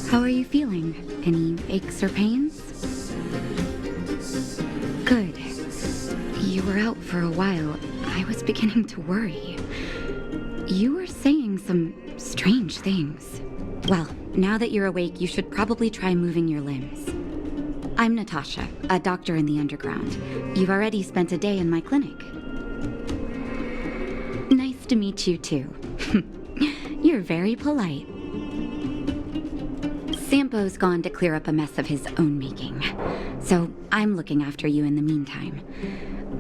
How are you feeling? Any aches or pains? Good. You were out for a while. I was beginning to worry. You were saying some strange things. Well, now that you're awake, you should probably try moving your limbs. I'm Natasha, a doctor in the underground. You've already spent a day in my clinic. Nice to meet you, too. You're very polite. Sampo's gone to clear up a mess of his own making, so I'm looking after you in the meantime.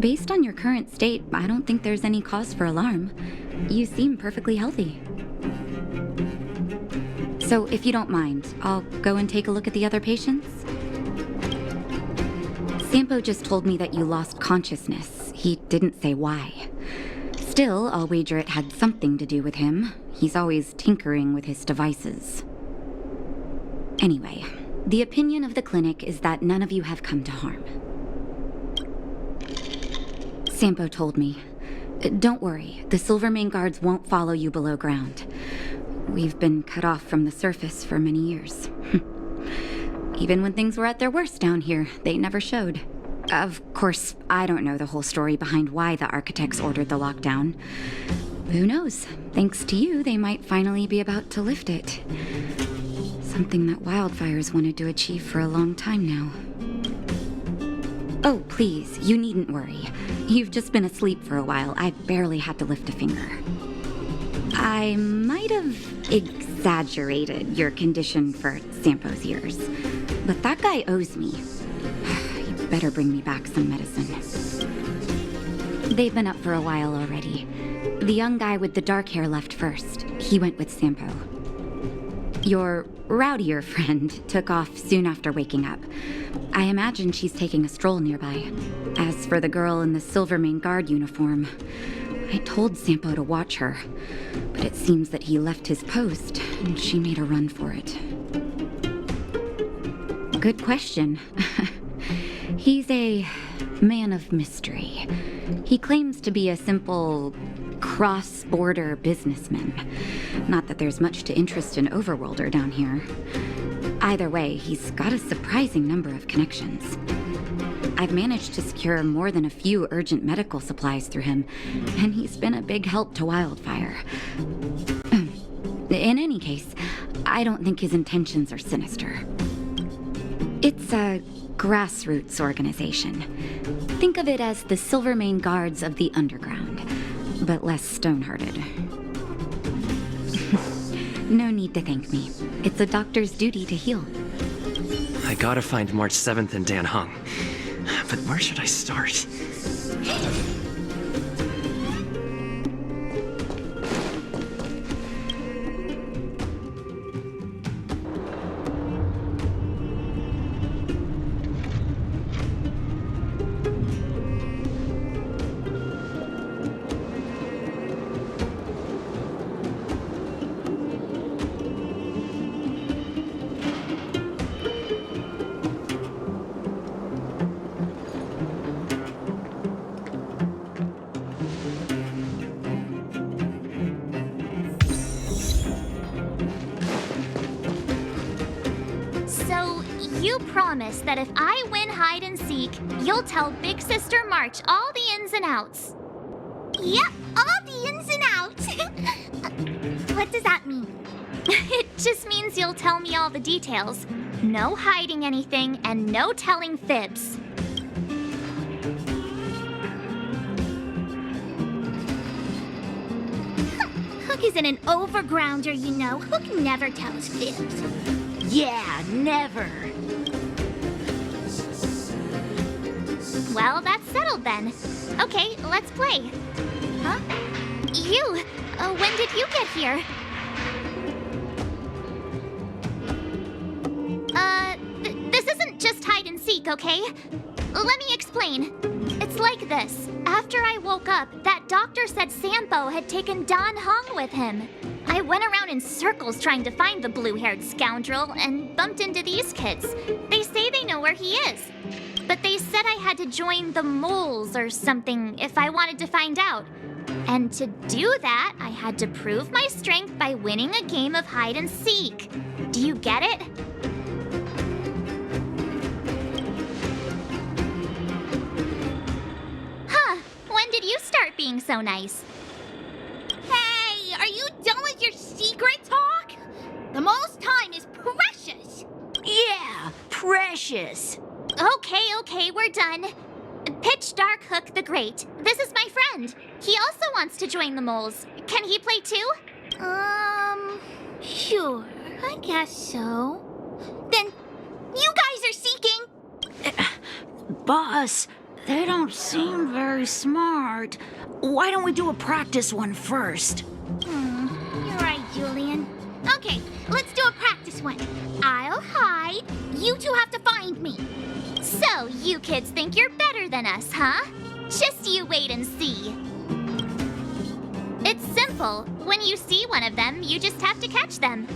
Based on your current state, I don't think there's any cause for alarm. You seem perfectly healthy. So if you don't mind, I'll go and take a look at the other patients. Sampo just told me that you lost consciousness. He didn't say why. Still, I'll wager it had something to do with him. He's always tinkering with his devices. Anyway, the opinion of the clinic is that none of you have come to harm. Sampo told me. Don't worry, the Silvermane guards won't follow you below ground. We've been cut off from the surface for many years. Even when things were at their worst down here, they never showed. Of course, I don't know the whole story behind why the architects ordered the lockdown. Who knows? Thanks to you, they might finally be about to lift it. Something that wildfires wanted to achieve for a long time now. Oh, please, you needn't worry. You've just been asleep for a while. I barely had to lift a finger. I might have exaggerated your condition for Sampo's ears, but that guy owes me. You better bring me back some medicine. They've been up for a while already. The young guy with the dark hair left first. He went with Sampo. Your rowdier friend took off soon after waking up. I imagine she's taking a stroll nearby. As for the girl in the Silvermane guard uniform, I told Sampo to watch her, but it seems that he left his post and she made a run for it. Good question. He's a man of mystery. He claims to be a simple cross-border businessman. Not that there's much to interest an overworlder down here. Either way, he's got a surprising number of connections. I've managed to secure more than a few urgent medical supplies through him, and he's been a big help to Wildfire. In any case, I don't think his intentions are sinister. It's a grassroots organization. Think of it as the Silvermane Guards of the Underground, but less stone-hearted. No need to thank me. It's a doctor's duty to heal. I gotta find March 7th and Dan Hung. But where should I start? You promise that if I win hide and seek, you'll tell Big Sister March all the ins and outs. Yep, all the ins and outs. What does that mean? It just means you'll tell me all the details. No hiding anything and no telling fibs. Hook isn't an overgrounder, you know. Hook never tells fibs. Yeah, never. Well, that's settled then. Okay, let's play. Huh? You, when did you get here? This isn't just hide and seek, okay? Let me explain. It's like this. After I woke up, that doctor said Sampo had taken Dan Hung with him. I went around in circles trying to find the blue-haired scoundrel and bumped into these kids. They say they know where he is. But they said I had to join the moles or something if I wanted to find out. And to do that, I had to prove my strength by winning a game of hide and seek. Do you get it? Huh, when did you start being so nice? Hey, are you done with your secret talk? The most time is precious. Yeah, precious. Okay, we're done. Pitch Dark Hook the Great. This is my friend. He also wants to join the moles. Can he play too? Sure, I guess so. Then, you guys are seeking. Boss, they don't seem very smart. Why don't we do a practice one first? You're right, Julian. Okay, let's do a practice one. I'll hide. You two have to find me. So, you kids think you're better than us, huh? Just you wait and see. It's simple. When you see one of them, you just have to catch them.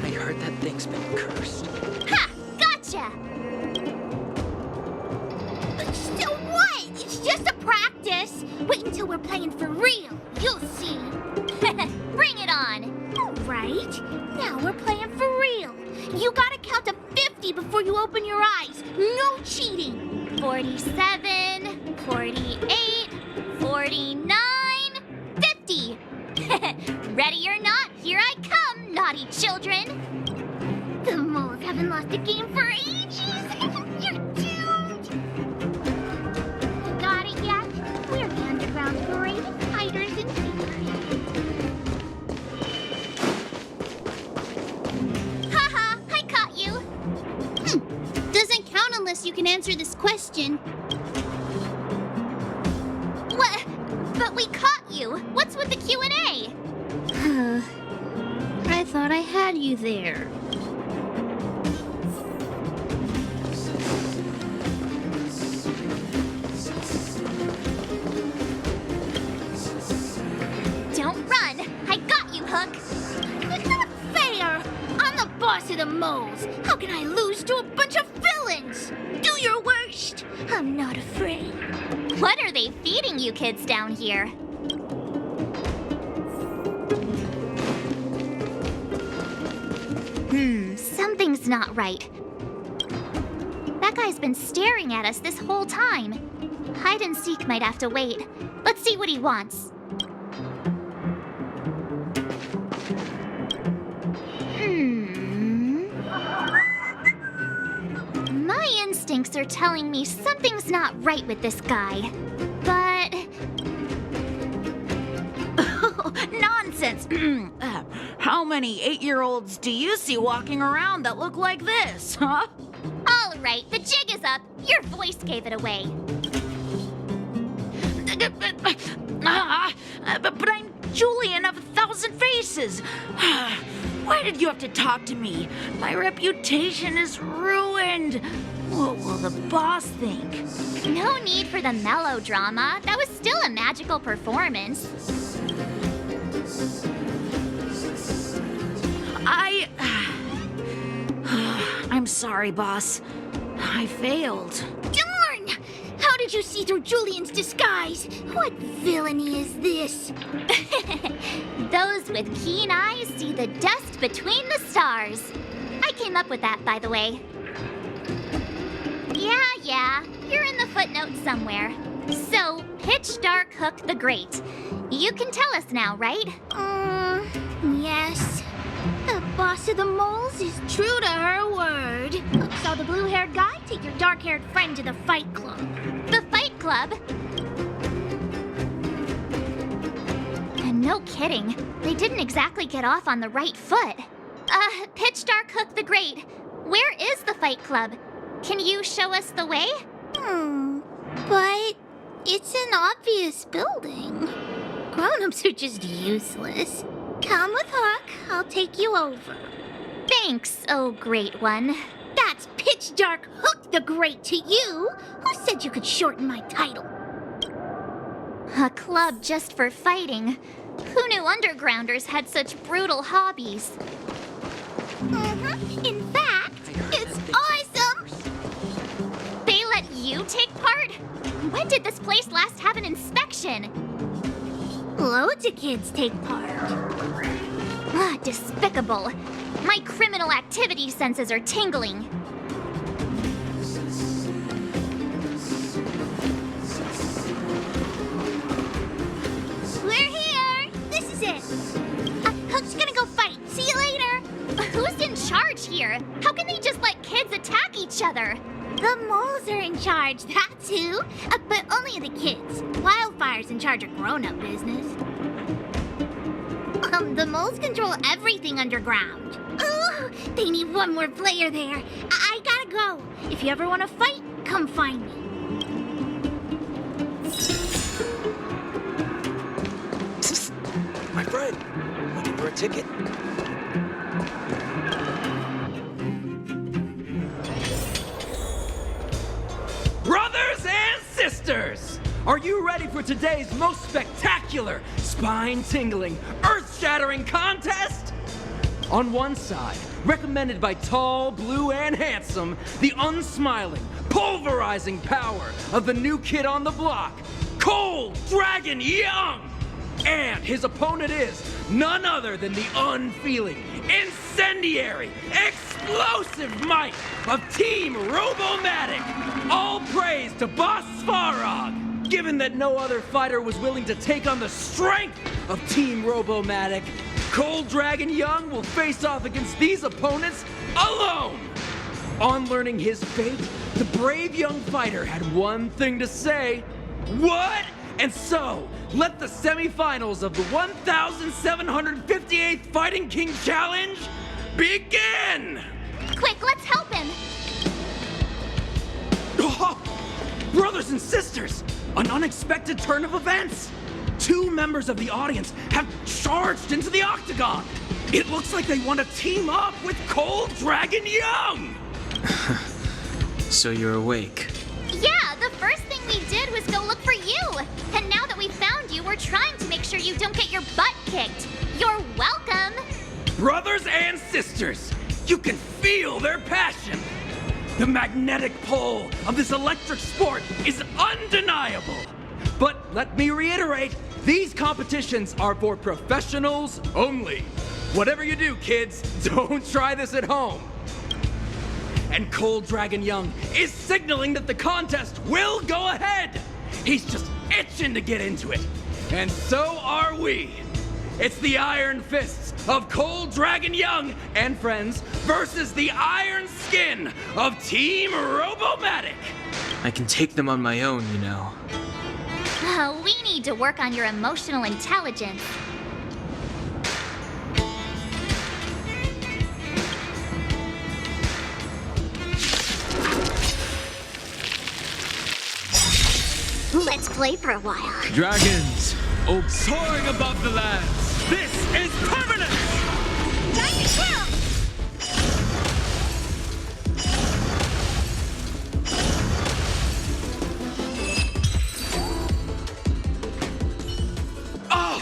I heard that thing's been cursed. Ha! Gotcha! But still what? It's just a practice. Wait until we're playing for real. You'll see. Bring it on! All right. Now we're playing for real. You gotta count to 50 before you open your eyes. No cheating. 47, 48, 49, 50! Ready or not, here I come, naughty children! The moles haven't lost a game for ages. You're doomed. You got it yet? We're the underground's greatest hiders and seekers. Haha, I caught you! Doesn't count unless you can answer this question. What? But we caught you! What's with the Q&A? I thought I had you there. Don't run! I got you, Hook! It's not fair! I'm the boss of the moles. How can I lose to a bunch of villains? Do your worst. I'm not afraid. What are they feeding you kids down here? Something's not right. That guy's been staring at us this whole time. Hide and seek might have to wait. Let's see what he wants. My instincts are telling me something's not right with this guy. But Nonsense. How many 8-year-olds do you see walking around that look like this, huh? all right, the jig is up. Your voice gave it away. But I'm Julian of 1,000 Faces. Why did you have to talk to me? My reputation is ruined. What will the boss think? No need for the melodrama. That was still a magical performance. I'm sorry, boss. I failed. Darn! How did you see through Julian's disguise? What villainy is this? Those with keen eyes see the dust between the stars. I came up with that, by the way. Yeah, you're in the footnote somewhere. So, Pitch Dark Hook the Great. You can tell us now, right? Yes. The boss of the moles is true to her word. Look, saw the blue-haired guy take your dark-haired friend to the fight club. The Fight Club? And no kidding, they didn't exactly get off on the right foot. Pitch Dark Hook the Great, where is the Fight Club? Can you show us the way? But it's an obvious building. Grown-ups are just useless. Come with Hook, I'll take you over. Thanks, oh great one. That's Pitch Dark Hook the Great to you. Who said you could shorten my title? A club just for fighting. Who knew undergrounders had such brutal hobbies? You take part? When did this place last have an inspection? Loads of kids take part. Ah, despicable. My criminal activity senses are tingling. We're here! This is it! I'm just gonna go fight. See you later! Who's in charge here? How can they just let kids attack each other? The moles are in charge, that's who. But only the kids. Wildfire's in charge of grown-up business. The moles control everything underground. Ooh, they need one more player there. I gotta go. If you ever want to fight, come find me. My friend, looking for a ticket? Brothers and sisters! Are you ready for today's most spectacular, spine-tingling, earth-shattering contest? On one side, recommended by tall, blue, and handsome, the unsmiling, pulverizing power of the new kid on the block, Cold Dragon Young! And his opponent is none other than the unfeeling, incendiary, explosive might of Team Robomatic! All praise to Boss Svarog! Given that no other fighter was willing to take on the strength of Team Robomatic, Cold Dragon Young will face off against these opponents alone! On learning his fate, the brave young fighter had one thing to say: what? And so, let the semifinals of the 1,758th Fighting King Challenge begin! Quick, let's help him! Oh, brothers and sisters, an unexpected turn of events! Two members of the audience have charged into the octagon! It looks like they want to team up with Cold Dragon Young! So you're awake. Yeah, the first thing we did was go look for you! And now that we found you, we're trying to make sure you don't get your butt kicked. You're welcome! Brothers and sisters, you can feel their passion! The magnetic pull of this electric sport is undeniable! But let me reiterate, these competitions are for professionals only. Whatever you do, kids, don't try this at home. And Cold Dragon Young is signaling that the contest will go ahead. He's just itching to get into it. And so are we. It's the Iron Fists of Cold Dragon Young and friends versus the Iron Skin of Team Robomatic. I can take them on my own, you know. We need to work on your emotional intelligence. Let's play for a while. Dragons, soaring above the lands. This is permanent! Time to kill! Oh,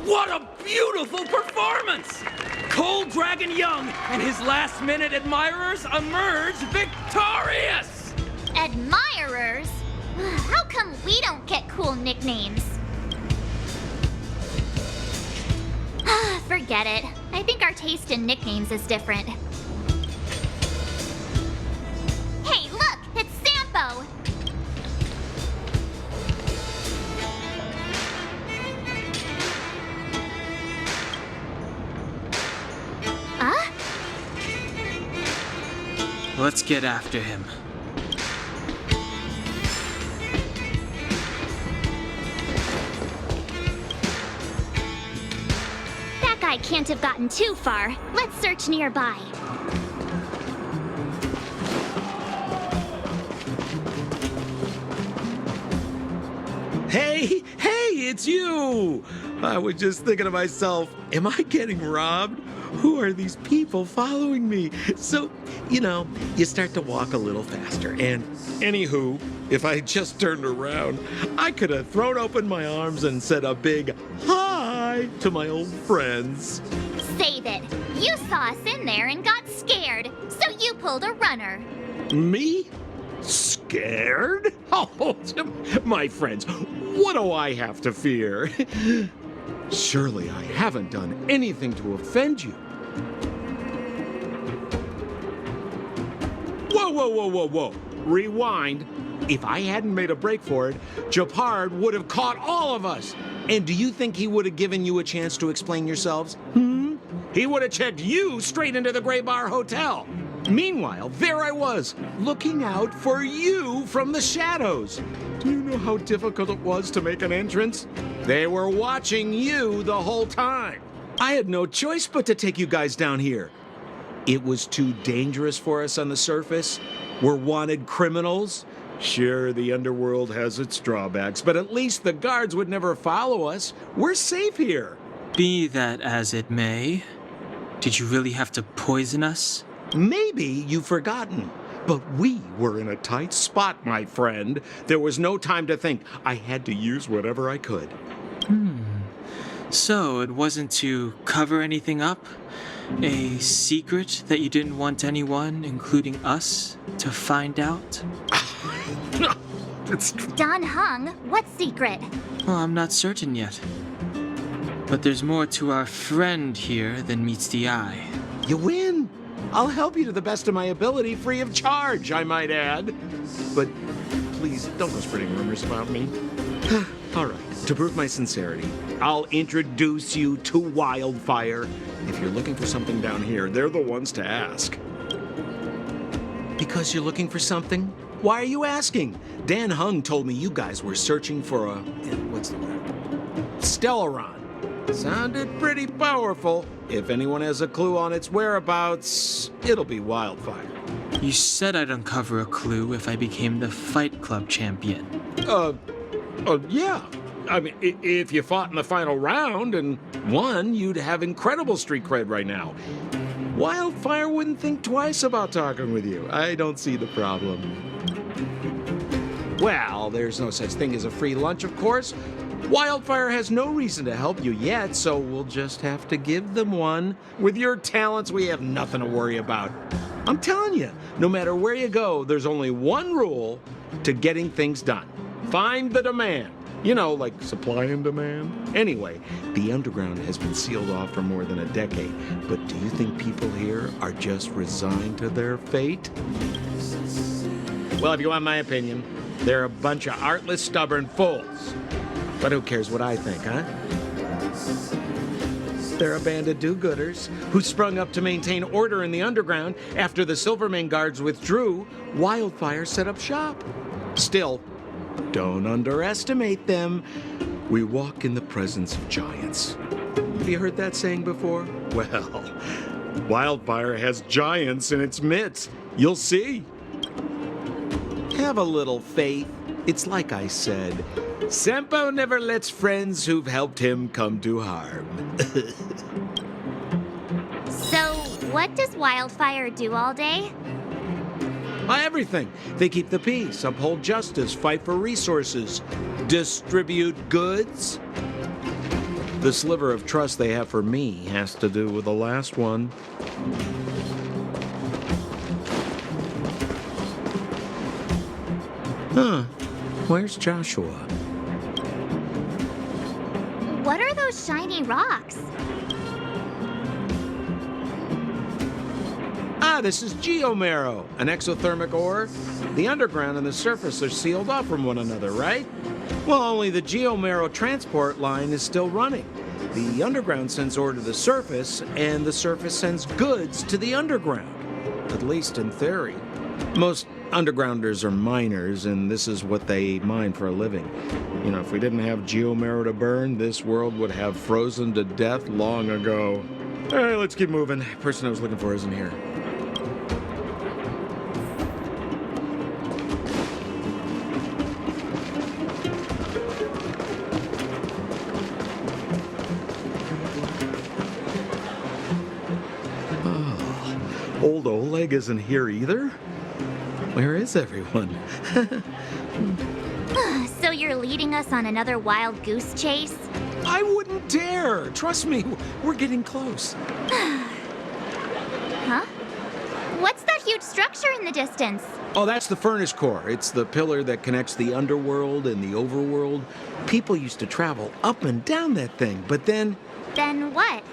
what a beautiful performance! Cold Dragon Young and his last-minute admirers emerge victorious! Admirers? How come we don't get cool nicknames? Forget it. I think our taste in nicknames is different. Hey, look! It's Sampo! Huh? Let's get after him. That guy can't have gotten too far. Let's search nearby. Hey, it's you! I was just thinking to myself, am I getting robbed? Who are these people following me? So, you start to walk a little faster. And anywho, if I just turned around, I could have thrown open my arms and said a big hi to my old friends. Save it. You saw us in there and got scared, so you pulled a runner. Me? Scared? scared? Oh, my friends, what do I have to fear? Surely I haven't done anything to offend you. Whoa, whoa, whoa, whoa, whoa. Rewind. If I hadn't made a break for it, Japard would have caught all of us. And do you think he would have given you a chance to explain yourselves? He would have checked you straight into the Gray Bar Hotel. Meanwhile, there I was, looking out for you from the shadows. Do you know how difficult it was to make an entrance? They were watching you the whole time. I had no choice but to take you guys down here. It was too dangerous for us on the surface. We're wanted criminals. Sure, the underworld has its drawbacks, but at least the guards would never follow us. We're safe here. Be that as it may, did you really have to poison us? Maybe you've forgotten, but we were in a tight spot, my friend. There was no time to think. I had to use whatever I could. So it wasn't to cover anything up? A secret that you didn't want anyone, including us, to find out? Don Hung, what secret? Well, I'm not certain yet. But there's more to our friend here than meets the eye. You win. I'll help you to the best of my ability, free of charge, I might add. But please, don't go spreading rumors about me. All right, to prove my sincerity, I'll introduce you to Wildfire. If you're looking for something down here, they're the ones to ask. Because you're looking for something? Why are you asking? Dan Hung told me you guys were searching for a... what's the word? Stellaron. Sounded pretty powerful. If anyone has a clue on its whereabouts, it'll be Wildfire. You said I'd uncover a clue if I became the Fight Club champion. Yeah. I mean, if you fought in the final round and won, you'd have incredible street cred right now. Wildfire wouldn't think twice about talking with you. I don't see the problem. Well, there's no such thing as a free lunch, of course. Wildfire has no reason to help you yet, so we'll just have to give them one. With your talents, we have nothing to worry about. I'm telling you, no matter where you go, there's only one rule to getting things done. Find the demand. You know, like supply and demand. Anyway, the underground has been sealed off for more than a decade. But do you think people here are just resigned to their fate? Well, if you want my opinion, they're a bunch of artless, stubborn fools. But who cares what I think, huh? They're a band of do-gooders who sprung up to maintain order in the underground after the Silvermane guards withdrew. Wildfire set up shop. Still, don't underestimate them. We walk in the presence of giants. Have you heard that saying before? Well, Wildfire has giants in its midst. You'll see. Have a little faith. It's like I said, Sampo never lets friends who've helped him come to harm. So, what does Wildfire do all day? Everything. They keep the peace, uphold justice, fight for resources, distribute goods. The sliver of trust they have for me has to do with the last one. Huh. Where's Joshua? What are those shiny rocks? This is geomarrow, an exothermic ore. The underground and the surface are sealed off from one another, right? Well, only the geomarrow transport line is still running. The underground sends ore to the surface, and the surface sends goods to the underground. At least in theory. Most undergrounders are miners, and this is what they mine for a living. You know, if we didn't have geomarrow to burn, this world would have frozen to death long ago. All right, let's keep moving. The person I was looking for isn't here. Old Oleg isn't here either? Where is everyone? So you're leading us on another wild goose chase? I wouldn't dare! Trust me, we're getting close. Huh? What's that huge structure in the distance? Oh, that's the furnace core. It's the pillar that connects the underworld and the overworld. People used to travel up and down that thing, but then... Then what?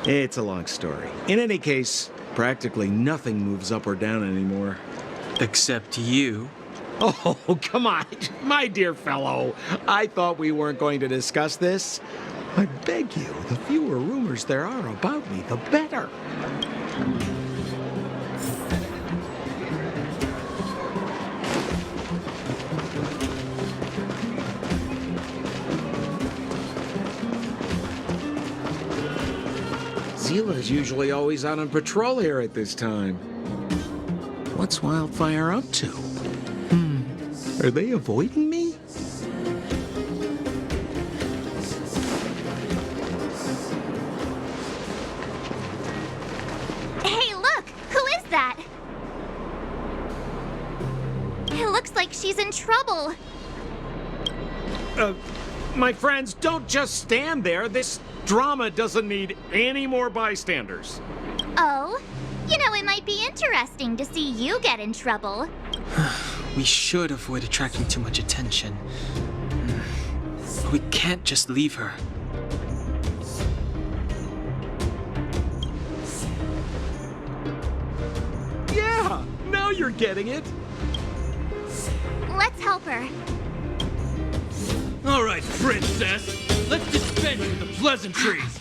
It's a long story. In any case, practically nothing moves up or down anymore. Except you. Oh, come on, my dear fellow. I thought we weren't going to discuss this. I beg you, the fewer rumors there are about me, the better. Seele's usually always out on patrol here at this time. What's Wildfire up to? Are they avoiding me? Hey, look! Who is that? It looks like she's in trouble. My friends, don't just stand there. This drama doesn't need any more bystanders. Oh? You know, it might be interesting to see you get in trouble. We should avoid attracting too much attention. We can't just leave her. Yeah, now you're getting it. Let's help her. All right, princess. Let's dispense with the pleasantries.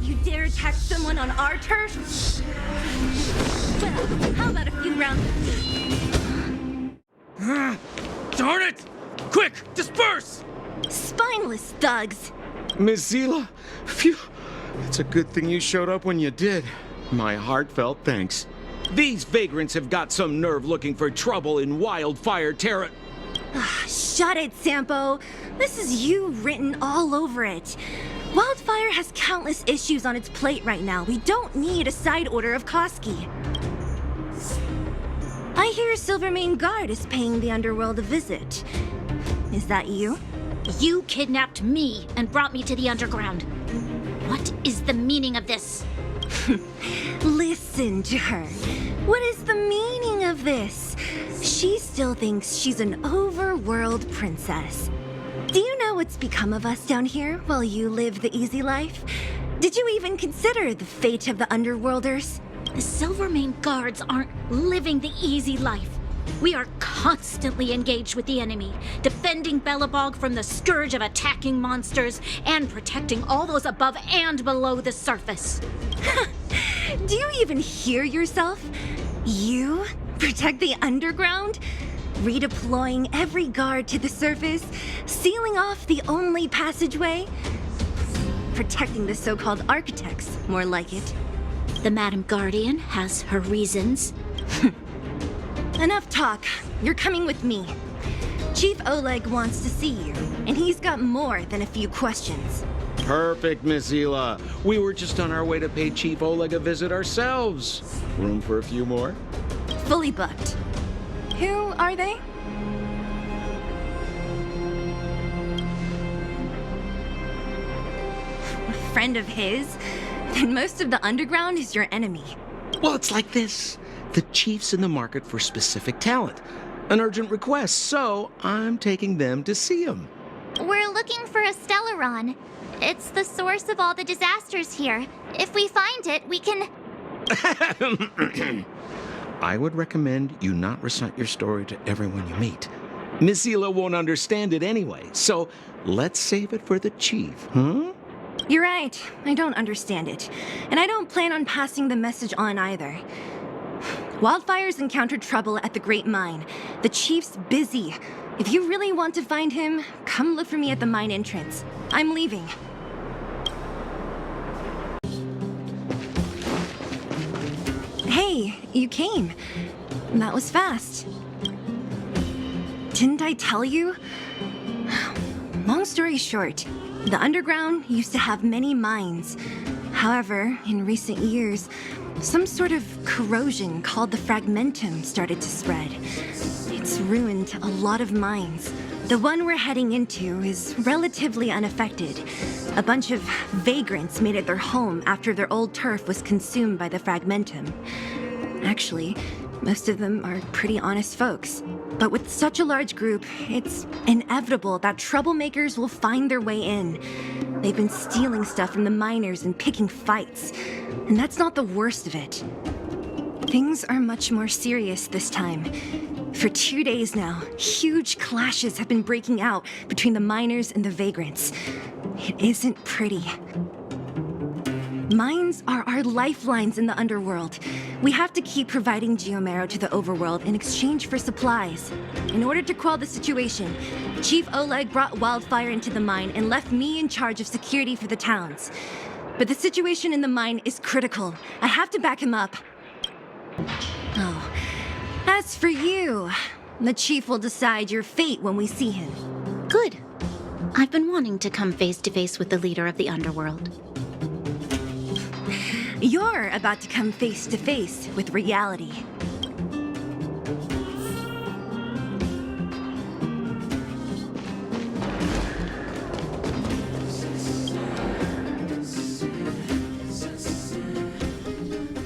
You dare attack someone on our turf? Well, how about a few rounds of Darn it! Quick, disperse! spineless thugs? Miss Seele, phew. It's a good thing you showed up when you did. My heartfelt thanks. These vagrants have got some nerve looking for trouble in Wildfire Terra. Shut it, Sampo. This is you written all over it. Wildfire has countless issues on its plate right now. We don't need a side order of Koski. I hear Silvermane Guard is paying the Underworld a visit. Is that you? You kidnapped me and brought me to the underground. What is the meaning of this? Listen to her. What is the meaning of this? She still thinks she's an overworld princess. Do you know what's become of us down here while you live the easy life? Did you even consider the fate of the Underworlders? The Silvermane Guards aren't living the easy life. We are constantly engaged with the enemy, defending Belobog from the scourge of attacking monsters and protecting all those above and below the surface. Do you even hear yourself? You protect the underground? Redeploying every guard to the surface, sealing off the only passageway? Protecting the so-called architects, more like it. The Madam Guardian has her reasons. Enough talk. You're coming with me. Chief Oleg wants to see you, and he's got more than a few questions. Perfect, Miss Seele. We were just on our way to pay Chief Oleg a visit ourselves. Room for a few more? Fully booked. Who are they? A friend of his? Then most of the underground is your enemy. Well, it's like this. The chief's in the market for specific talent. An urgent request, so I'm taking them to see him. We're looking for a Stellaron. It's the source of all the disasters here. If we find it, we can... I would recommend you not recite your story to everyone you meet. Miss Seele won't understand it anyway, so let's save it for the chief, huh? You're right. I don't understand it. And I don't plan on passing the message on either. Wildfire's encountered trouble at the Great Mine. The chief's busy. If you really want to find him, come look for me at the mine entrance. I'm leaving. Hey, you came. That was fast. Didn't I tell you? Long story short, the underground used to have many mines. However, in recent years, some sort of corrosion called the fragmentum started to spread. It's ruined a lot of mines. The one we're heading into is relatively unaffected. A bunch of vagrants made it their home after their old turf was consumed by the fragmentum. Actually, most of them are pretty honest folks. But with such a large group, it's inevitable that troublemakers will find their way in. They've been stealing stuff from the miners and picking fights. And that's not the worst of it. Things are much more serious this time. For 2 days now, huge clashes have been breaking out between the miners and the vagrants. It isn't pretty. Mines are our lifelines in the underworld. We have to keep providing geomarrow to the overworld in exchange for supplies. In order to quell the situation, Chief Oleg brought wildfire into the mine and left me in charge of security for the towns. But the situation in the mine is critical. I have to back him up. Oh, as for you, the Chief will decide your fate when we see him. Good. I've been wanting to come face to face with the leader of the underworld. You're about to come face to face with reality.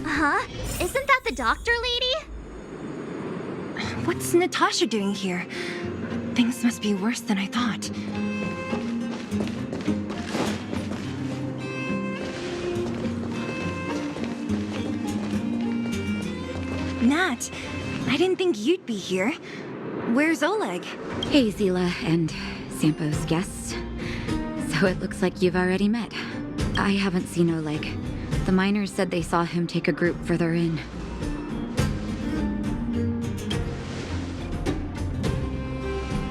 Huh? Isn't that the doctor lady? What's Natasha doing here? Things must be worse than I thought. Nat, I didn't think you'd be here. Where's Oleg? Hey, Seele and Sampo's guests. So it looks like you've already met. I haven't seen Oleg. The miners said they saw him take a group further in.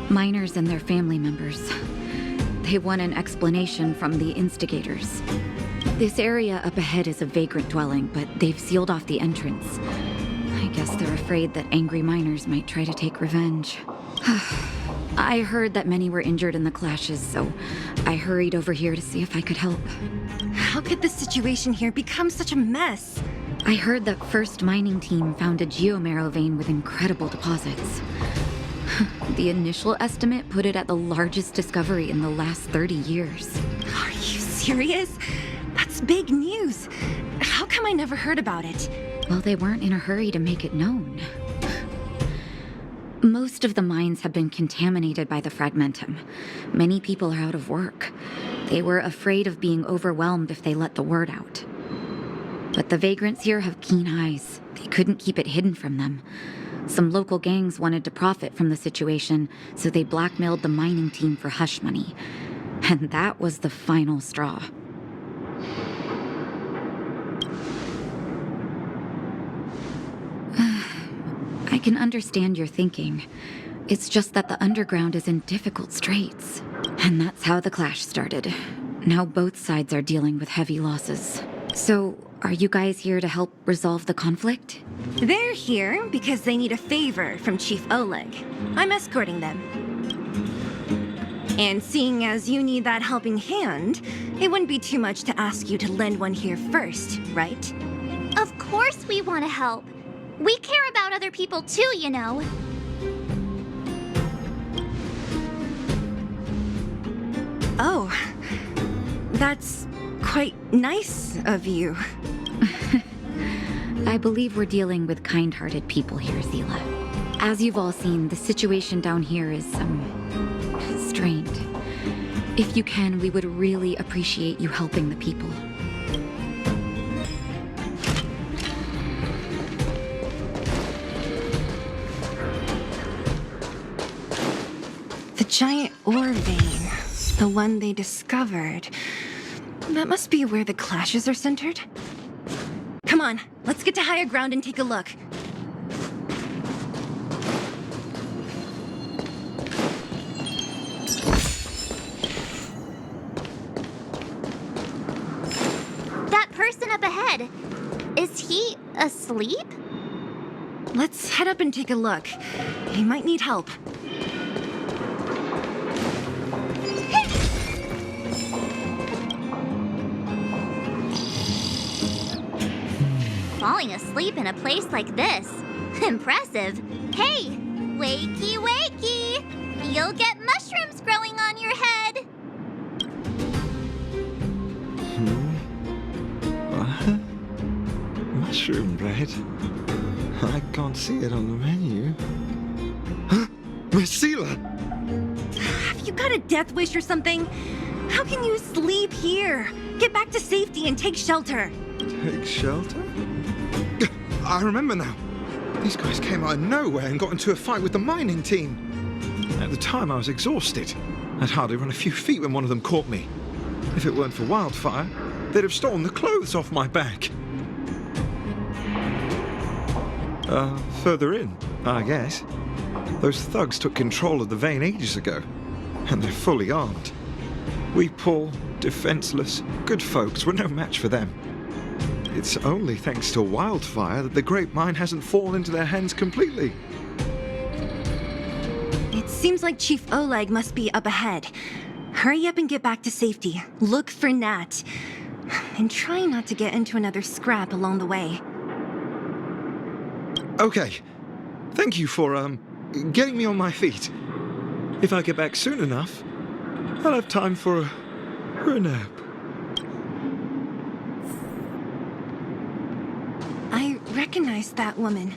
Miners and their family members. They want an explanation from the instigators. This area up ahead is a vagrant dwelling, but they've sealed off the entrance. I guess they're afraid that angry miners might try to take revenge. I heard that many were injured in the clashes, so I hurried over here to see if I could help. How could the situation here become such a mess? I heard that First Mining Team found a geomarrow vein with incredible deposits. The initial estimate put it at the largest discovery in the last 30 years. Are you serious? That's big news. How come I never heard about it? Well, they weren't in a hurry to make it known. Most of the mines have been contaminated by the fragmentum. Many people are out of work. They were afraid of being overwhelmed if they let the word out. But the vagrants here have keen eyes. They couldn't keep it hidden from them. Some local gangs wanted to profit from the situation, so they blackmailed the mining team for hush money. And that was the final straw. I can understand your thinking. It's just that the underground is in difficult straits. And that's how the clash started. Now both sides are dealing with heavy losses. So, are you guys here to help resolve the conflict? They're here because they need a favor from Chief Oleg. I'm escorting them. And seeing as you need that helping hand, it wouldn't be too much to ask you to lend one here first, right? Of course we want to help. We care about other people too, you know. Oh, that's quite nice of you. I believe we're dealing with kind-hearted people here, Seele. As you've all seen, the situation down here is, strained. If you can, we would really appreciate you helping the people. The giant ore vein, the one they discovered. That must be where the clashes are centered. Come on, let's get to higher ground and take a look. That person up ahead, is he asleep? Let's head up and take a look. He might need help. Falling asleep in a place like this. Impressive. Hey, wakey wakey! You'll get mushrooms growing on your head. What? Mushroom bread? I can't see it on the menu. Miss Seele! Have you got a death wish or something? How can you sleep here? Get back to safety and take shelter. Take shelter? I remember now. These guys came out of nowhere and got into a fight with the mining team. At the time, I was exhausted. I'd hardly run a few feet when one of them caught me. If it weren't for Wildfire, they'd have stolen the clothes off my back. Further in, I guess. Those thugs took control of the vein ages ago, and they're fully armed. We poor, defenseless, good folks were no match for them. It's only thanks to Wildfire that the Great Mine hasn't fallen into their hands completely. It seems like Chief Oleg must be up ahead. Hurry up and get back to safety. Look for Nat. And try not to get into another scrap along the way. Okay. Thank you for, getting me on my feet. If I get back soon enough, I'll have time for a nap. I recognize that woman.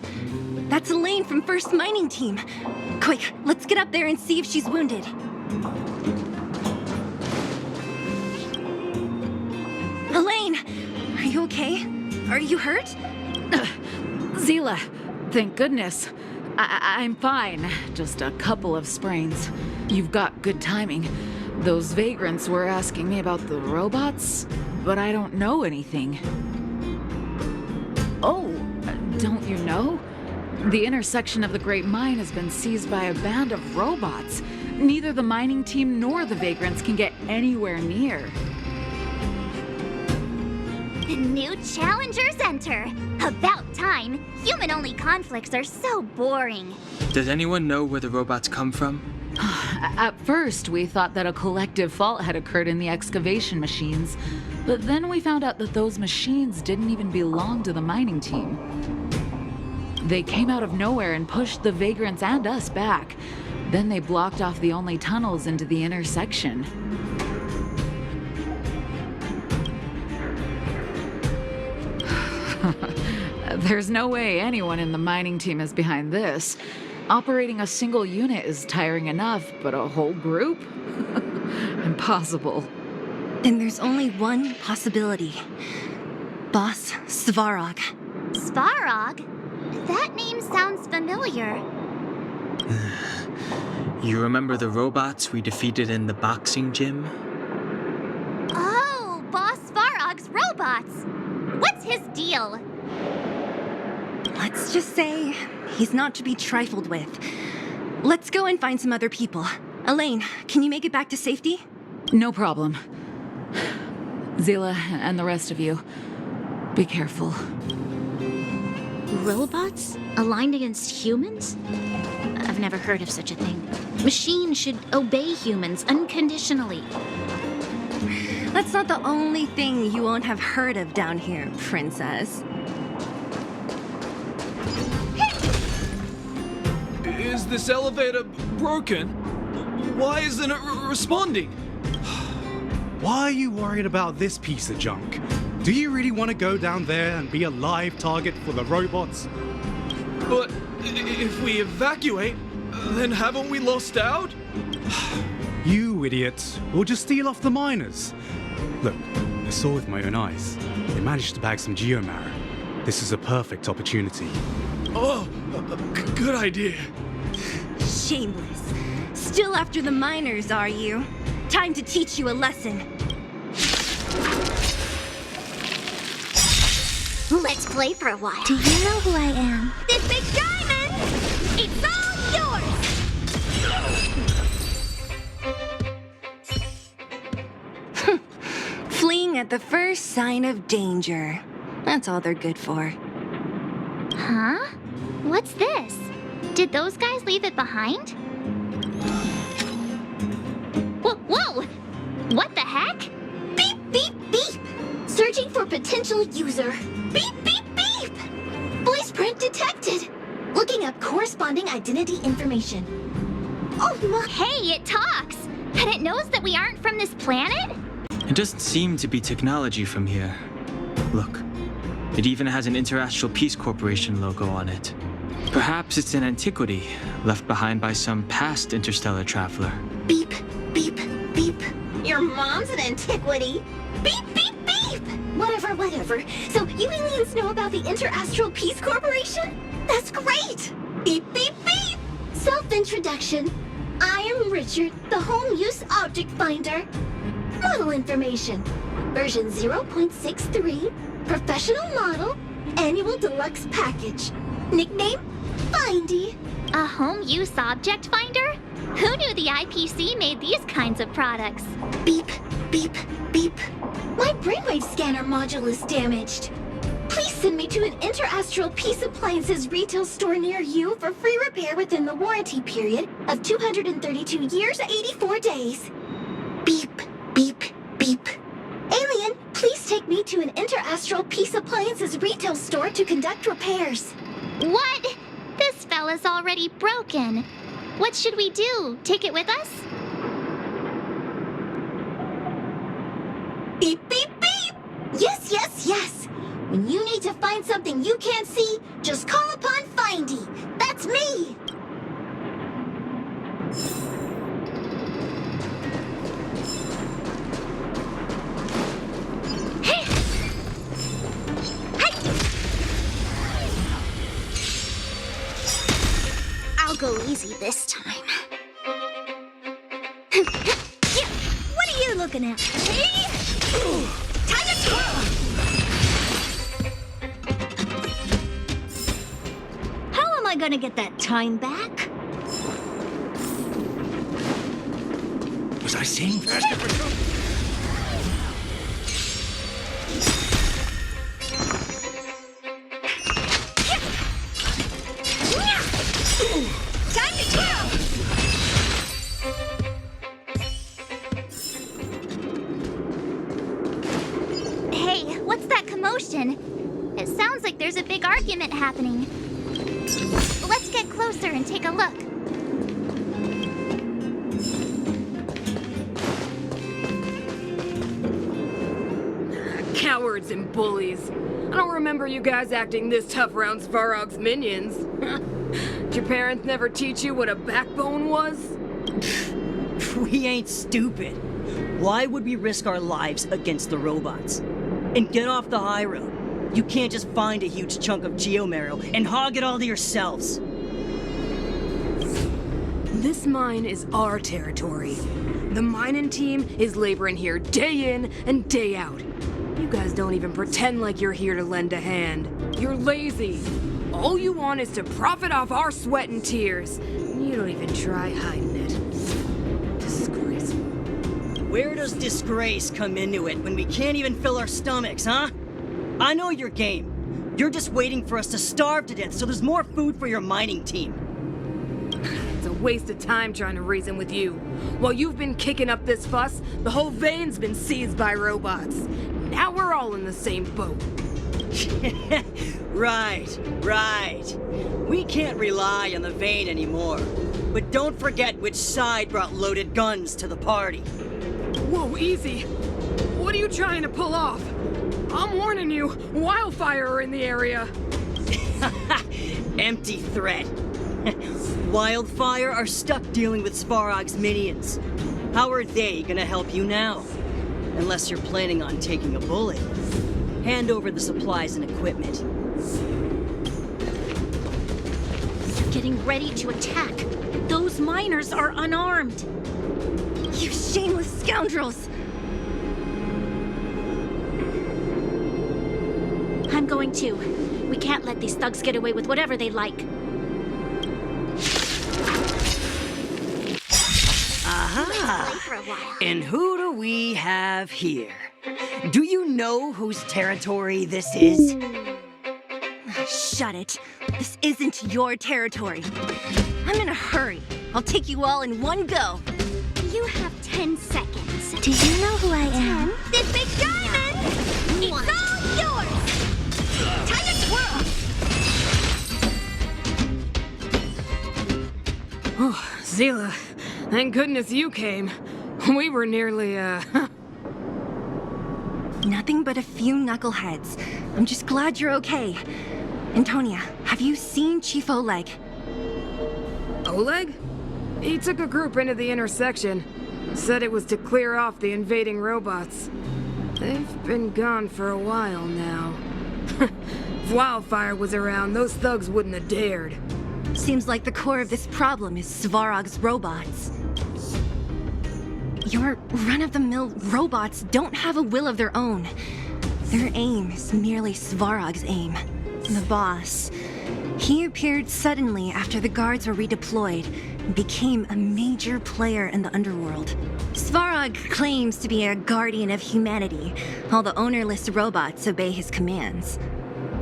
That's Elaine from First Mining Team. Quick, let's get up there and see if she's wounded. Elaine, are you okay? Are you hurt? Seele, thank goodness. I'm fine. Just a couple of sprains. You've got good timing. Those vagrants were asking me about the robots, but I don't know anything. Oh, don't you know? The intersection of the Great Mine has been seized by a band of robots. Neither the mining team nor the vagrants can get anywhere near. New challengers enter. About time. Human-only conflicts are so boring. Does anyone know where the robots come from? At first, we thought that a collective fault had occurred in the excavation machines, but then we found out that those machines didn't even belong to the mining team. They came out of nowhere and pushed the vagrants and us back. Then they blocked off the only tunnels into the intersection. There's no way anyone in the mining team is behind this. Operating a single unit is tiring enough, but a whole group? Impossible. Then there's only one possibility. Boss Svarog. Svarog? That name sounds familiar. You remember the robots we defeated in the boxing gym? Oh, Boss Svarog's robots. What's his deal? Let's just say he's not to be trifled with. Let's go and find some other people. Elaine, can you make it back to safety? No problem. Seele and the rest of you, be careful. Robots? Aligned against humans? I've never heard of such a thing. Machines should obey humans unconditionally. That's not the only thing you won't have heard of down here, Princess. Is this elevator broken? Why isn't it responding? Why are you worried about this piece of junk? Do you really want to go down there and be a live target for the robots? But if we evacuate, then haven't we lost out? You idiots. We'll just steal off the miners. Look, I saw with my own eyes. They managed to bag some geomarrow. This is a perfect opportunity. Oh, good idea. Shameless. Still after the miners, are you? Time to teach you a lesson. Let's play for a while. Do you know who I am? This big diamond! It's all yours! Fleeing at the first sign of danger. That's all they're good for. Huh? What's this? Did those guys leave it behind? Whoa! What the heck? Beep, beep, beep! Searching for potential user. Beep, beep, beep! Voice print detected. Looking up corresponding identity information. Oh my. Hey, it talks! And it knows that we aren't from this planet? It doesn't seem to be technology from here. Look, it even has an Interastral Peace Corporation logo on it. Perhaps it's an antiquity left behind by some past interstellar traveler. Beep, beep, beep. Your mom's an antiquity. Beep, beep, beep. Whatever. So you aliens know about the Interastral Peace Corporation? That's great. Beep, beep, beep. Self-introduction. I am Richard, the Home Use Object Finder. Model information. Version 0.63. Professional model. Annual deluxe package. Nickname? Findy. A home use object finder? Who knew the IPC made these kinds of products? Beep, beep, beep. My brainwave scanner module is damaged. Please send me to an Interastral Peace Appliances retail store near you for free repair within the warranty period of 232 years, 84 days. Beep, beep, beep. Alien, please take me to an Interastral Peace Appliances retail store to conduct repairs. What? This fella's already broken. What should we do? Take it with us? Beep, beep, beep! Yes, yes, yes! When you need to find something you can't see, just call upon Findy. That's me! I'll go easy this time. What are you looking at? Time to twirl! How am I gonna get that time back? Was I saying faster for you? Time to twirl! Hey, what's that commotion? It sounds like there's a big argument happening. Let's get closer and take a look. Cowards and bullies. I don't remember you guys acting this tough around Svarog's minions. Did your parents never teach you what a backbone was? We ain't stupid. Why would we risk our lives against the robots? And get off the high road. You can't just find a huge chunk of geomarrow and hog it all to yourselves. This mine is our territory. The mining team is laboring here day in and day out. You guys don't even pretend like you're here to lend a hand. You're lazy. All you want is to profit off our sweat and tears. You don't even try hiding it. Disgraceful. Where does disgrace come into it when we can't even fill our stomachs, huh? I know your game. You're just waiting for us to starve to death so there's more food for your mining team. It's a waste of time trying to reason with you. While you've been kicking up this fuss, the whole vein's been seized by robots. Now we're all in the same boat. Right. We can't rely on the vein anymore. But don't forget which side brought loaded guns to the party. Whoa, easy. What are you trying to pull off? I'm warning you, wildfire are in the area. Empty threat. Wildfire are stuck dealing with Svarog's minions. How are they gonna help you now? Unless you're planning on taking a bullet. Hand over the supplies and equipment. They're getting ready to attack. Those miners are unarmed. You shameless scoundrels! I'm going too. We can't let these thugs get away with whatever they like. Aha! For a while. And who do we have here? Do you know whose territory this is? Shut it. This isn't your territory. I'm in a hurry. I'll take you all in one go. You have 10 seconds. Do you know who I am? This big diamond! It's all yours! Time to twirl! Oh, Seele, Thank goodness you came. We were nearly, Nothing but a few knuckleheads. I'm just glad you're okay. Antonia, have you seen Chief Oleg? Oleg? He took a group into the intersection. Said it was to clear off the invading robots. They've been gone for a while now. If Wildfire was around, those thugs wouldn't have dared. Seems like the core of this problem is Svarog's robots. Your run-of-the-mill robots don't have a will of their own. Their aim is merely Svarog's aim. The boss. He appeared suddenly after the guards were redeployed and became a major player in the underworld. Svarog claims to be a guardian of humanity, while the ownerless robots obey his commands.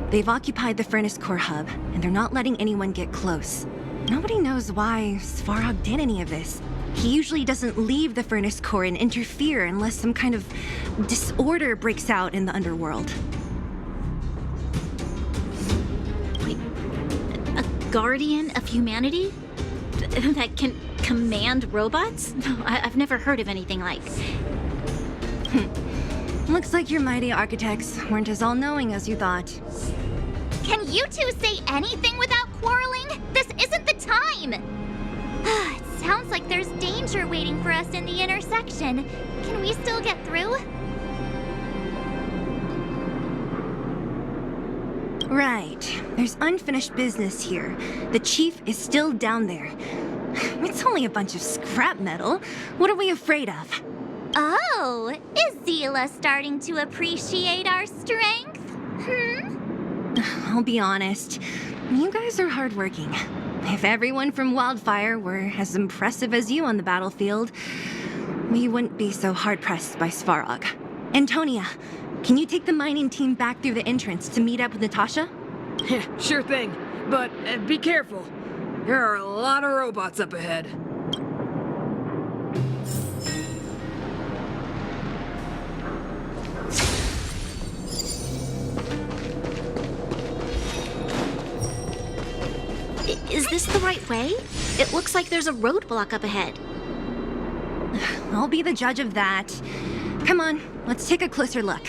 They've occupied the Furnace Core hub, and they're not letting anyone get close. Nobody knows why Svarog did any of this. He usually doesn't leave the Furnace Core and interfere unless some kind of disorder breaks out in the underworld. Wait, a guardian of humanity? That can command robots? No, I've never heard of anything like. Looks like your mighty architects weren't as all-knowing as you thought. Can you two say anything without quarreling? This isn't the time! It sounds like there's danger waiting for us in the intersection. Can we still get through? Right. There's unfinished business here. The chief is still down there. It's only a bunch of scrap metal. What are we afraid of? Oh, is Seele starting to appreciate our strength? I'll be honest. You guys are hardworking. If everyone from Wildfire were as impressive as you on the battlefield, we wouldn't be so hard-pressed by Svarog. Antonia, can you take the mining team back through the entrance to meet up with Natasha? Yeah, sure thing. But be careful. There are a lot of robots up ahead. Is this the right way? It looks like there's a roadblock up ahead. I'll be the judge of that. Come on, let's take a closer look.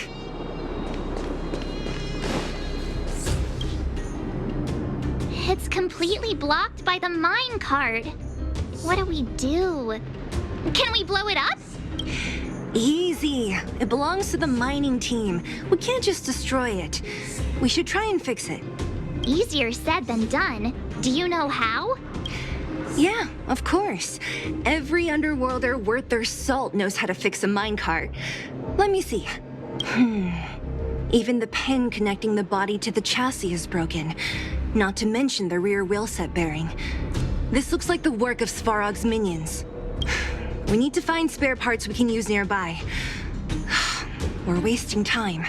It's completely blocked by the mine cart. What do we do? Can we blow it up? Easy. It belongs to the mining team. We can't just destroy it. We should try and fix it. Easier said than done. Do you know how? Yeah, of course. Every underworlder worth their salt knows how to fix a minecart. Let me see. Even the pin connecting the body to the chassis is broken. Not to mention the rear wheel set bearing. This looks like the work of Svarog's minions. We need to find spare parts we can use nearby. We're wasting time.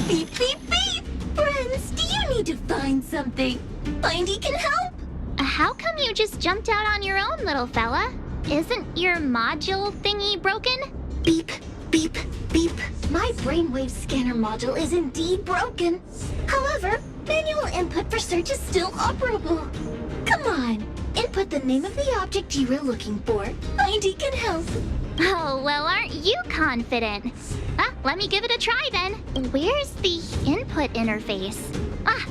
Beep, beep, beep! Friends, do you need to find something? Mindy can help! How come you just jumped out on your own, little fella? Isn't your module thingy broken? Beep, beep, beep. My brainwave scanner module is indeed broken. However, manual input for search is still operable. Come on, input the name of the object you were looking for. Mindy can help. Oh, well, aren't you confident? Let me give it a try then. Where's the input interface?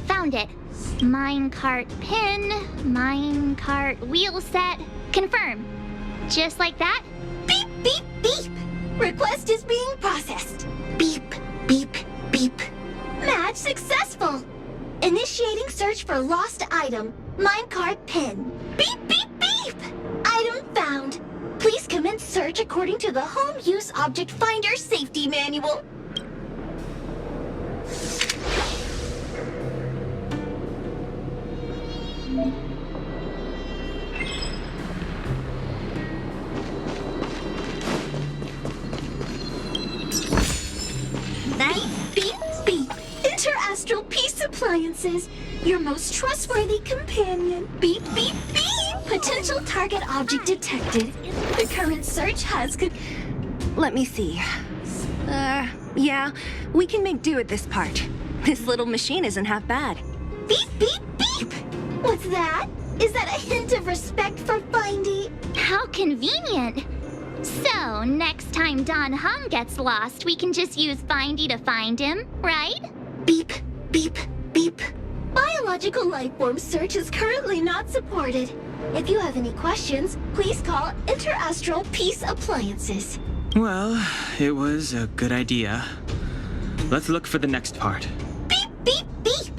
Found it. Minecart pin, minecart wheel set, confirm. Just like that? Beep, beep, beep. Request is being processed. Beep, beep, beep. Match successful. Initiating search for lost item, minecart pin. Beep, beep, beep. Item found. Please commence search according to the Home Use Object Finder Safety Manual. Beep, beep. Interastral Peace Appliances. Your most trustworthy companion. Beep, beep, beep. Potential target object detected. The current search has Let me see. Yeah, we can make do with this part. This little machine isn't half bad. Beep, beep, beep. What's that? Is that a hint of respect for Findy? How convenient. So, next time Don Hung gets lost, we can just use Findy to find him, right? Beep, beep, beep. Biological life form search is currently not supported. If you have any questions, please call Interastral Peace Appliances. Well, it was a good idea. Let's look for the next part. Beep, beep, beep.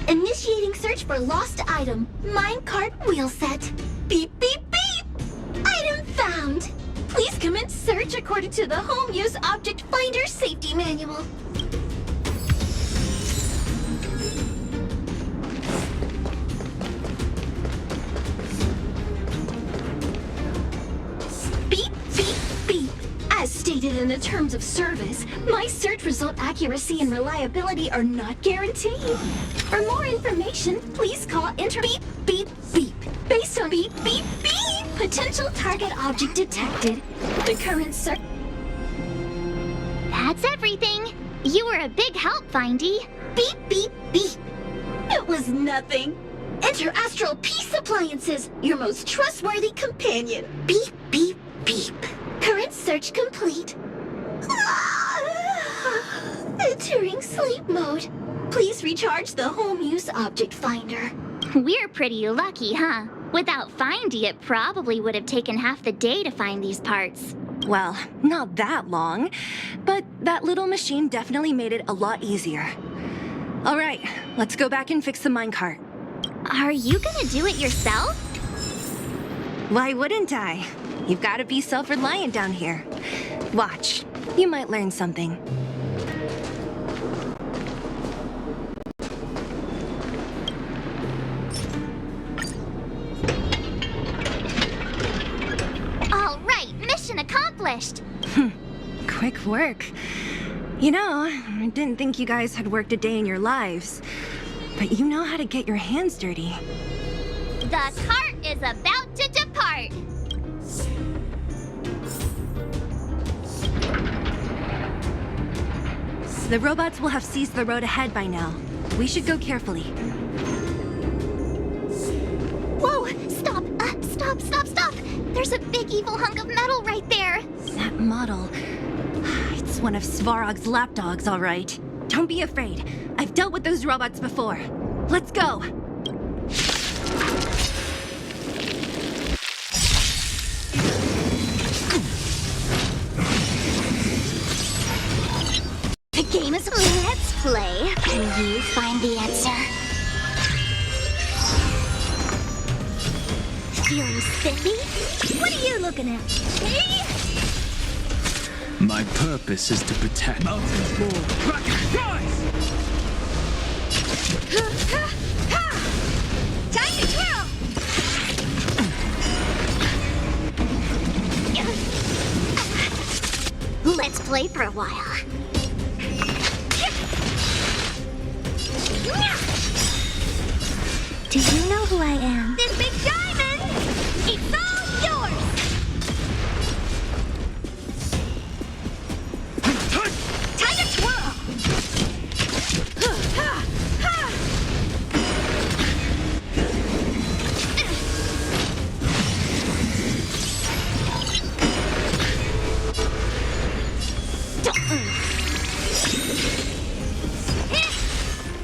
Initiating search for lost item. Minecart wheel set. Beep, beep, beep. Item found. Please commence search according to the Home Use Object Finder Safety Manual. Beep, beep, beep. As stated in the terms of service, my search result accuracy and reliability are not guaranteed. For more information, please call Beep, beep, beep. Based on beep, beep, beep. Potential target object detected. The current search. That's everything. You were a big help, Findy. Beep, beep, beep. It was nothing. Interastral Peace Appliances, your most trustworthy companion. Beep, beep, beep. Current search complete. Entering sleep mode. Please recharge the Home Use Object Finder. We're pretty lucky, huh? Without Findy, it probably would have taken half the day to find these parts. Well, not that long, but that little machine definitely made it a lot easier. All right, let's go back and fix the minecart. Are you gonna do it yourself? Why wouldn't I? You've got to be self-reliant down here. Watch, you might learn something. All right, mission accomplished. Quick work. You know, I didn't think you guys had worked a day in your lives, but you know how to get your hands dirty. The cart is about to depart. The robots will have seized the road ahead by now. We should go carefully. Whoa! Stop! Stop! There's a big evil hunk of metal right there. That model... It's one of Svarog's lapdogs, all right. Don't be afraid. I've dealt with those robots before. Let's go! The game is Let's Play. Can you find the answer? Feeling spiffy? What are you looking at? Me? My purpose is to protect mountains more. Time to twirl! Let's play for a while. Do you know who I am? This big diamond! It's all yours! Time to twirl!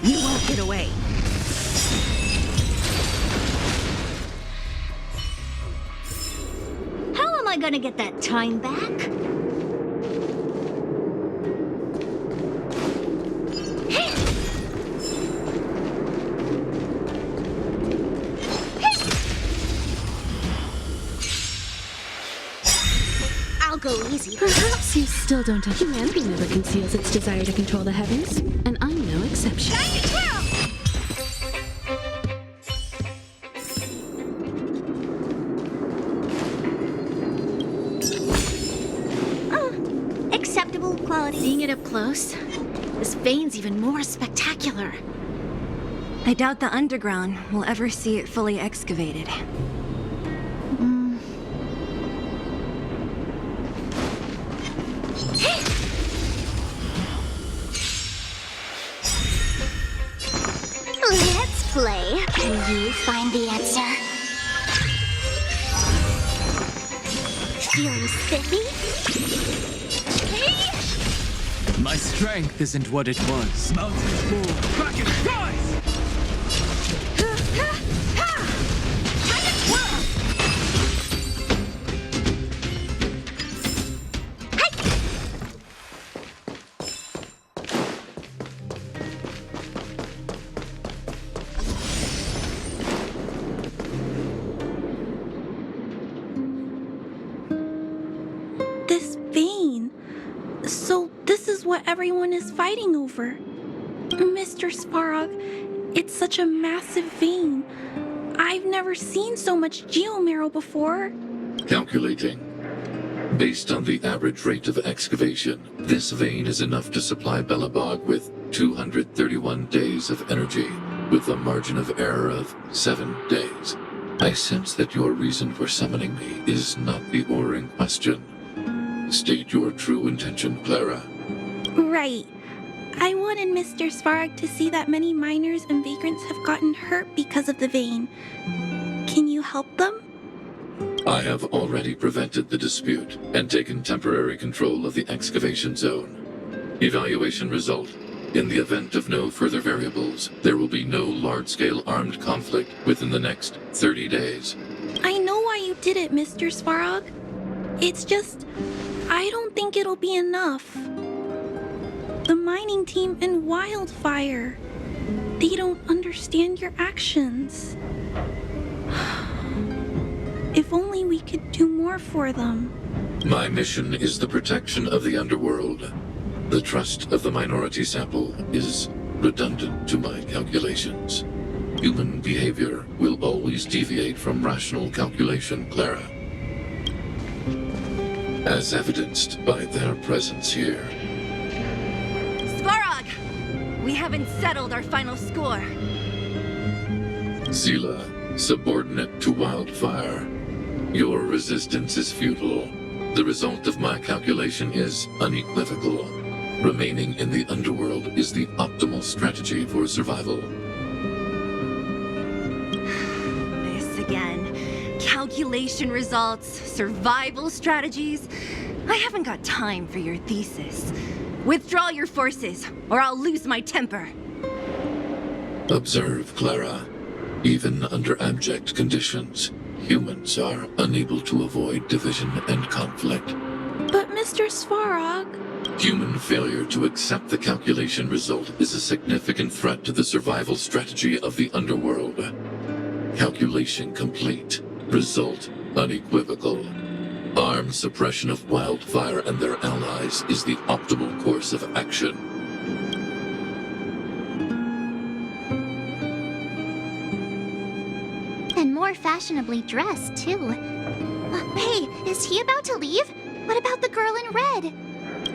You won't get away. How am I gonna get that time back? I'll go easy. Perhaps you still don't have... Humanity never conceals its desire to control the heavens, and I'm no exception. Time to twirl! Acceptable quality. Seeing it up close, this vein's even more spectacular. I doubt the underground will ever see it fully excavated. Let's play. Can you find the answer? Feeling spiffy? My strength isn't what it was. Mountains move. Kraken, rise! This vein. So this is what everyone is fighting over. Mr. Svarog, it's such a massive vein. I've never seen so much geomarrow before. Calculating. Based on the average rate of excavation, this vein is enough to supply Belobog with 231 days of energy, with a margin of error of 7 days. I sense that your reason for summoning me is not the ore in question. State your true intention, Clara. Right. I wanted Mr. Svarog to see that many miners and vagrants have gotten hurt because of the vein. Can you help them? I have already prevented the dispute and taken temporary control of the excavation zone. Evaluation result. In the event of no further variables, there will be no large-scale armed conflict within the next 30 days. I know why you did it, Mr. Svarog. It's just, I don't think it'll be enough. The mining team and Wildfire, they don't understand your actions. If only we could do more for them. My mission is the protection of the underworld. The trust of the minority sample is redundant to my calculations. Human behavior will always deviate from rational calculation, Clara. As evidenced by their presence here. Svarog! We haven't settled our final score. Seele, subordinate to Wildfire. Your resistance is futile. The result of my calculation is unequivocal. Remaining in the underworld is the optimal strategy for survival. This again. Calculation results, survival strategies. I haven't got time for your thesis. Withdraw your forces, or I'll lose my temper. Observe, Clara. Even under abject conditions, humans are unable to avoid division and conflict. But Mr. Svarog... Human failure to accept the calculation result is a significant threat to the survival strategy of the underworld. Calculation complete. Result unequivocal. Armed suppression of Wildfire and their allies is the optimal course of action. And more fashionably dressed, too. Hey, is he about to leave? What about the girl in red?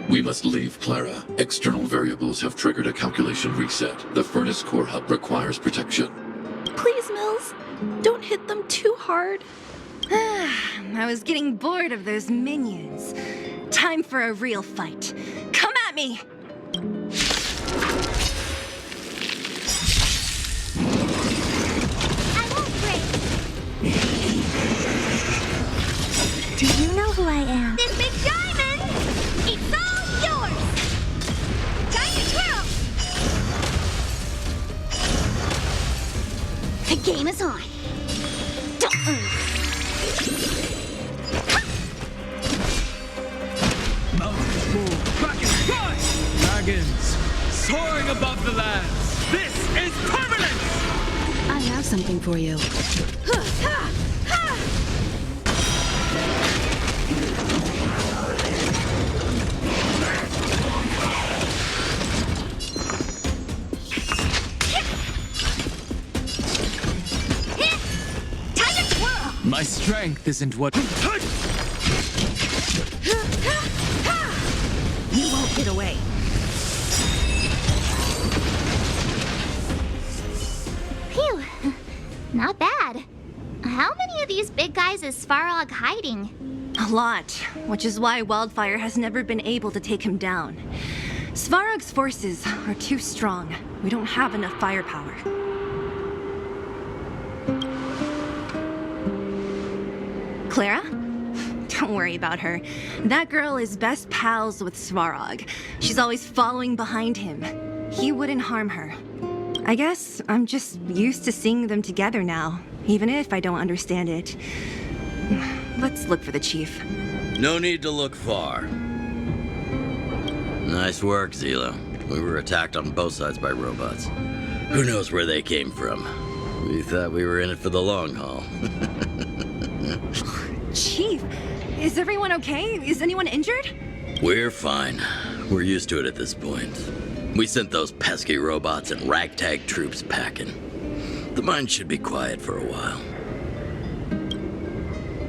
We must leave, Clara. External variables have triggered a calculation reset. The furnace core hub requires protection. Please, Mills, don't hit them too hard. I was getting bored of those minions. Time for a real fight. Come at me! I won't break. Do you know who I am? This big diamond! It's all yours! Time to twirl! The game is on. Mountains move. Kraken, rise! Dragons, soaring above the lands. This is permanence! I have something for you. My strength isn't what... You won't get away. Phew. Not bad. How many of these big guys is Svarog hiding? A lot, which is why Wildfire has never been able to take him down. Svarog's forces are too strong. We don't have enough firepower. Clara? Don't worry. worry about her. That girl is best pals with Svarog. She's always following behind him. He wouldn't harm her. I guess I'm just used to seeing them together now, even if I don't understand it. Let's look for the chief. No need to look far. Nice work, Seele. We were attacked on both sides by robots. Who knows where they came from? We thought we were in it for the long haul. Chief, is everyone okay? Is anyone injured? We're fine. We're used to it at this point. We sent those pesky robots and ragtag troops packing. The mine should be quiet for a while.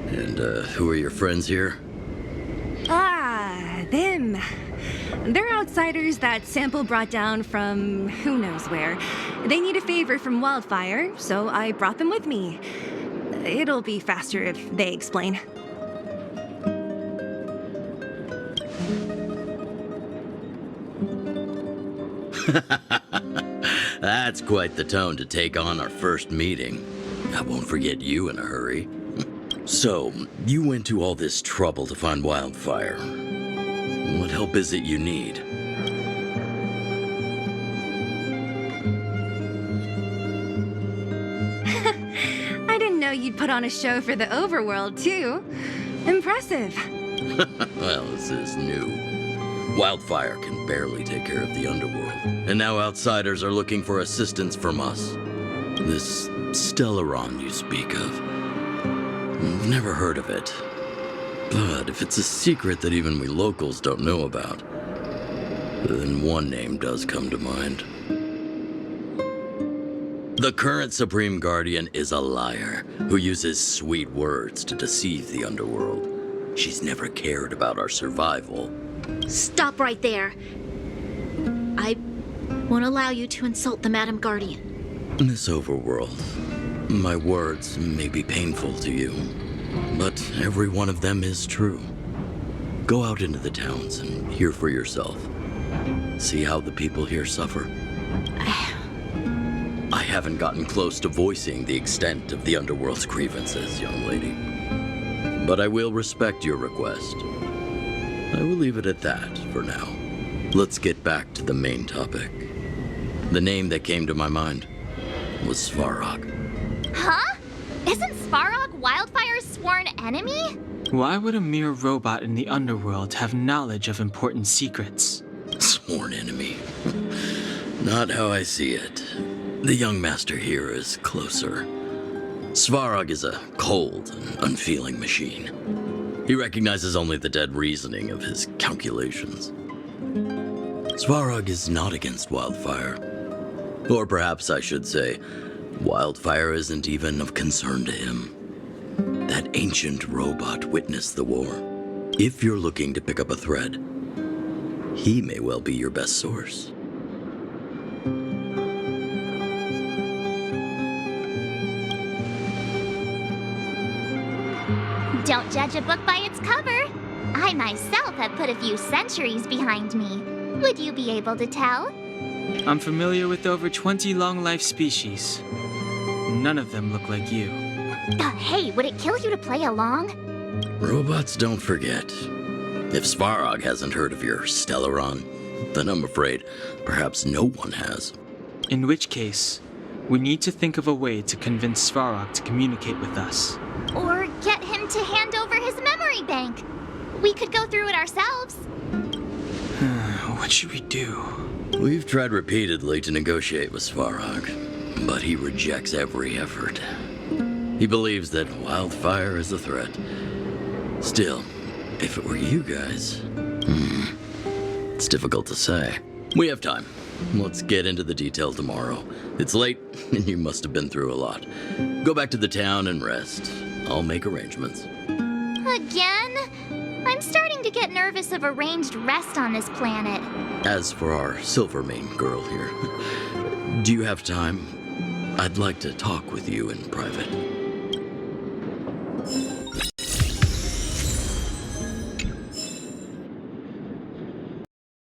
And, who are your friends here? Ah, them. They're outsiders that Sample brought down from who knows where. They need a favor from Wildfire, so I brought them with me. It'll be faster if they explain. That's quite the tone to take on our first meeting. I won't forget you in a hurry. So, you went to all this trouble to find Wildfire. What help is it you need? I didn't know you'd put on a show for the overworld, too. Impressive. Well, this is new. Wildfire can barely take care of the underworld, and now outsiders are looking for assistance from us. This Stellaron you speak of. I've never heard of it. But if it's a secret that even we locals don't know about, then one name does come to mind. The current Supreme Guardian is a liar who uses sweet words to deceive the underworld. She's never cared about our survival. Stop right there. I won't allow you to insult the Madam Guardian. This overworld, my words may be painful to you, but every one of them is true. Go out into the towns and hear for yourself. See how the people here suffer. I haven't gotten close to voicing the extent of the underworld's grievances, young lady. But I will respect your request. I will leave it at that for now. Let's get back to the main topic. The name that came to my mind was Svarog. Huh? Isn't Svarog Wildfire's sworn enemy? Why would a mere robot in the underworld have knowledge of important secrets? Sworn enemy. Not how I see it. The young master here is closer. Svarog is a cold and unfeeling machine. He recognizes only the dead reasoning of his calculations. Svarog is not against Wildfire. Or perhaps I should say, Wildfire isn't even of concern to him. That ancient robot witnessed the war. If you're looking to pick up a thread, he may well be your best source. Don't judge a book by its cover. I myself have put a few centuries behind me. Would you be able to tell? I'm familiar with over 20 long-life species. None of them look like you. Hey, would it kill you to play along? Robots don't forget. If Svarog hasn't heard of your Stellaron, then I'm afraid perhaps no one has. In which case, we need to think of a way to convince Svarog to communicate with us. Or get him to hand over his memory bank. We could go through it ourselves. What should we do? We've tried repeatedly to negotiate with Svarog, but he rejects every effort. He believes that Wildfire is a threat. Still, if it were you guys, it's difficult to say. We have time. Let's get into the detail tomorrow. It's late, and you must have been through a lot. Go back to the town and rest. I'll make arrangements. Again? I'm starting to get nervous of arranged rest on this planet. As for our Silvermane girl here, do you have time? I'd like to talk with you in private.